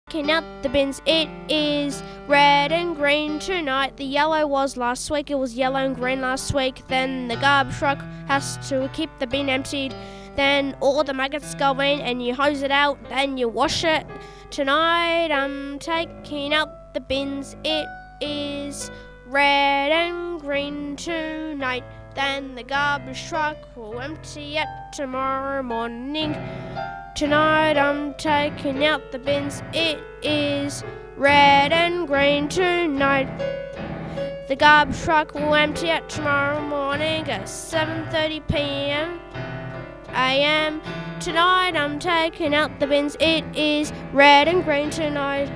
Taking out the bins, it is red and green tonight. The yellow was last week, it was yellow and green last week. Then the garbage truck has to keep the bin emptied. Then all the maggots go in and you hose it out, then you wash it. Tonight I'm taking out the bins, it is red and green tonight. Then the garbage truck will empty it tomorrow morning. Tonight I'm taking out the bins, it is red and green tonight. The garbage truck will empty it tomorrow morning at 7:30 p.m. a.m. Tonight I'm taking out the bins, it is red and green tonight.